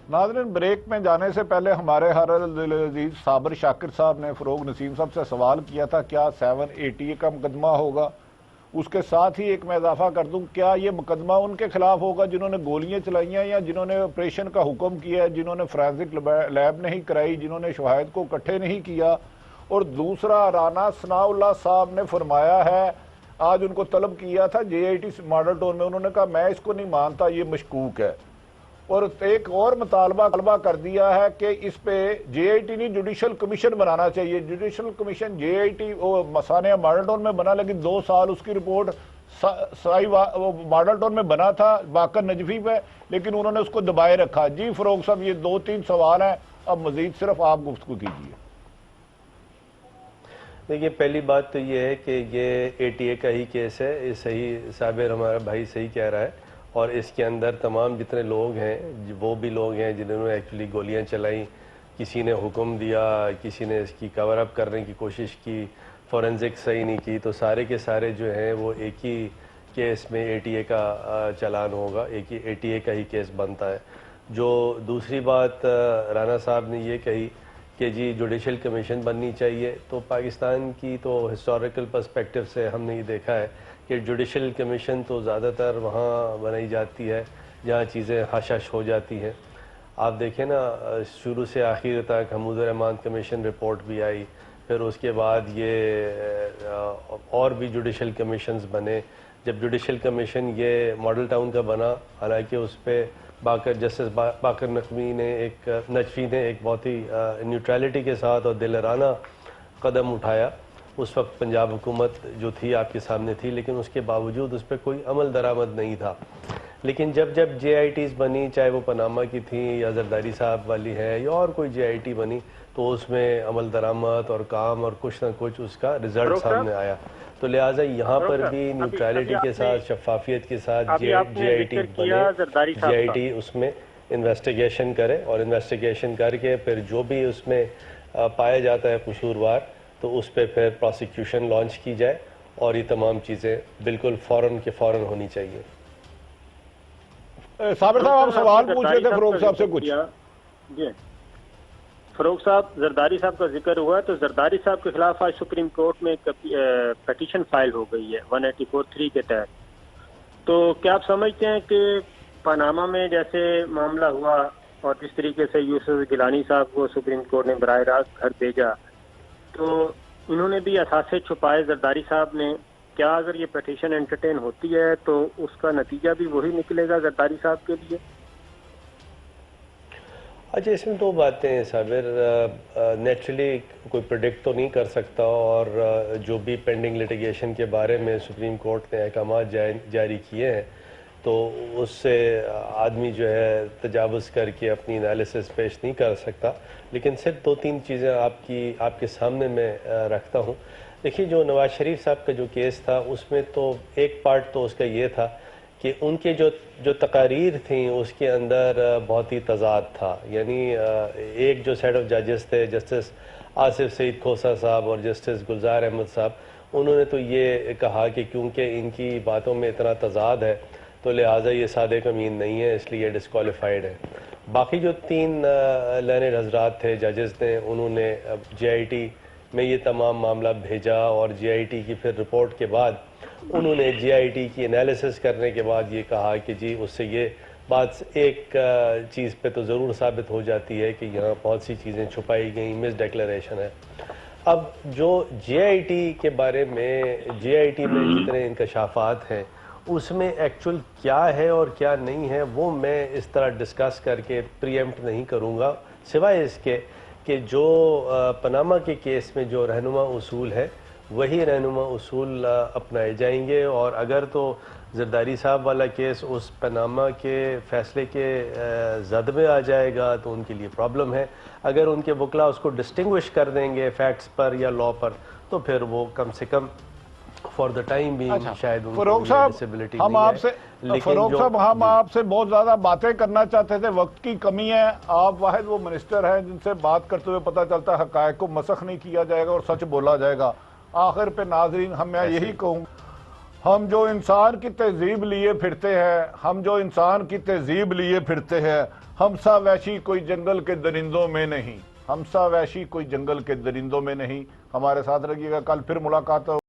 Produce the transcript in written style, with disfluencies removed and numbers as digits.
नाज़रीन, ब्रेक में जाने से पहले हमारे हर दिल अजीज साबिर शाकिर साहब ने फ़रोग नसीम साहब से सवाल किया था क्या 780 का मुकदमा होगा। उसके साथ ही एक मैं इजाफा कर दूं, क्या ये मुकदमा उनके खिलाफ होगा जिन्होंने गोलियां चलाई हैं या जिन्होंने ऑपरेशन का हुक्म किया है, जिन्होंने फोरेंसिक लैब नहीं कराई, जिन्होंने शवाहिद को इकट्ठे नहीं किया। और दूसरा, राना सनाउल्लाह साहब ने फरमाया है, आज उनको तलब किया था JIT मॉडल टाउन में, उन्होंने कहा मैं इसको नहीं मानता, ये मशकूक है। और एक और मुतालबा कर दिया है कि इस पे JIT नहीं जुडिशल कमीशन बनाना चाहिए। Judicial commission JIT मसानिया model town में बना, लेकिन 2 साल उसकी रिपोर्ट साई मॉडल टाउन में बना था बाकर नजफी पे, लेकिन उन्होंने उसको दबाए रखा। जी फरोग साहब, ये 2-3 सवाल हैं, अब मजीद सिर्फ आप गुफ्तगू कीजिए। देखिए, पहली बात तो ये है कि ये ATA का ही केस है, ये सही साबिर हमारा भाई सही कह रहा है। और इसके अंदर तमाम जितने लोग हैं वो भी लोग हैं जिन्होंने एक्चुअली गोलियां चलाई, किसी ने हुक्म दिया, किसी ने इसकी कवर अप करने की कोशिश की, फोरेंसिक सही नहीं की, तो सारे के सारे जो हैं वो एक ही केस में ATA का चालान होगा, एक ही ATA का ही केस बनता है। जो दूसरी बात राना साहब ने ये कही कि जी जुडिशल कमीशन बननी चाहिए, तो पाकिस्तान की तो हिस्टोरिकल पर्सपेक्टिव से हमने ये देखा है कि जुडिशल कमीशन तो ज़्यादातर वहाँ बनाई जाती है जहाँ चीज़ें हश हो जाती हैं। आप देखें ना, शुरू से आखिर तक हमूद रहमान कमीशन रिपोर्ट भी आई, फिर उसके बाद ये और भी जुडिशल कमीशंस बने। जब जुडिशल कमीशन ये मॉडल टाउन का बना, हालांकि उस पर जस्टिस बाकर नजफी ने एक बहुत ही न्यूट्रलिटी के साथ और दिलराना कदम उठाया। उस वक्त पंजाब हुकूमत जो थी आपके सामने थी, लेकिन उसके बावजूद उस पर कोई अमल दरामद नहीं था। लेकिन जब JITs बनी, चाहे वो पनामा की थी या जरदारी साहब वाली है या और कोई JIT बनी, तो उसमें अमल दरामद और काम और कुछ ना कुछ उसका रिजल्ट सामने आया। तो लिहाजा यहाँ पर भी न्यूट्रलिटी के साथ, शफाफियत के साथ JIT बने, JIT उसमें इन्वेस्टिगेशन करे और इन्वेस्टिगेशन करके फिर जो भी उसमें पाया जाता है कसूरवार, तो उस पर फिर प्रोसिक्यूशन लॉन्च की जाए और ये तमाम चीज़ें बिल्कुल फ़ौरन के फ़ौरन होनी चाहिए। साबिर साहब, आप सवाल पूछ रहे थे फरोग साहब से कुछ। जी फरोग साहब, जरदारी साहब का जिक्र हुआ, तो जरदारी साहब के खिलाफ आज सुप्रीम कोर्ट में पटिशन फाइल हो गई है 184(3) के तहत। तो क्या आप समझते हैं कि पनामा में जैसे मामला हुआ और जिस तरीके से यूसुफ गिलानी साहब को सुप्रीम कोर्ट ने बराह रास्त घर भेजा, तो इन्होंने भी असासे छुपाए जरदारी साहब ने, क्या अगर ये पटिशन एंटरटेन होती है तो उसका नतीजा भी वही निकलेगा जरदारी साहब के लिए? अच्छा, इसमें 2 बातें हैं साबिर। नेचुरली कोई प्रेडिक्ट तो नहीं कर सकता, और जो भी पेंडिंग लिटिगेशन के बारे में सुप्रीम कोर्ट ने अहकाम जारी किए हैं, तो उससे आदमी जो है तजावुज़ करके अपनी एनालिसिस पेश नहीं कर सकता। लेकिन सिर्फ 2-3 चीज़ें आपके सामने मैं रखता हूँ। देखिए, जो नवाज शरीफ साहब का जो केस था, उसमें तो एक पार्ट तो उसका ये था कि उनके जो तकारीर थी उसके अंदर बहुत ही तज़ाद था। यानी एक जो सेट ऑफ जजेस थे, जस्टिस आसिफ सईद खोसा साहब और जस्टिस गुलजार अहमद साहब, उन्होंने तो ये कहा कि क्योंकि इनकी बातों में इतना तज़ाद है तो लिहाजा ये सादिक अमीन नहीं है, इसलिए ये डिस्क्वालीफाइड है। बाकी जो 3 लर्नेड हजरात थे जजेस ने, उन्होंने JIT में ये तमाम मामला भेजा और JIT की फिर रिपोर्ट के बाद उन्होंने JIT की एनालिसिस करने के बाद ये कहा कि जी उससे ये बात एक चीज़ पे तो ज़रूर साबित हो जाती है कि यहाँ बहुत सी चीज़ें छुपाई गई, मिस डिक्लेरेशन है। अब जो JIT के बारे में, JIT में जितने इंकशाफात हैं उसमें एक्चुअल क्या है और क्या नहीं है, वो मैं इस तरह डिस्कस करके प्रीएम्प्ट नहीं करूँगा, सिवाय इसके कि जो पनामा के केस में जो रहनुमा उसूल है वही रहनुमा उसूल अपनाए जाएंगे। और अगर तो जरदारी साहब वाला केस उस पनामा के फ़ैसले के ज़द में आ जाएगा तो उनके लिए प्रॉब्लम है। अगर उनके वकला उसको डिस्टिंग्विश कर देंगे फैक्ट्स पर या लॉ पर, तो फिर वो कम से कम फॉर द टाइम भी शायद फरोग साहब, हम आपसे बहुत ज़्यादा बातें करना चाहते थे, वक्त की कमी है। आप वाहिद वो मिनिस्टर हैं जिनसे बात करते हुए पता चलता है हक़ाइक़ को मसख नहीं किया जाएगा और सच बोला जाएगा। आखिर पे नाज़रीन, मैं यही कहूँ, हम जो इंसान की तहजीब लिए फिरते हैं, ہمسا وحشی کوئی جنگل کے درندوں میں نہیں، ہمسا وحشی کوئی جنگل کے درندوں میں نہیں۔ ہمارے ساتھ رہیے گا، کل پھر ملاقات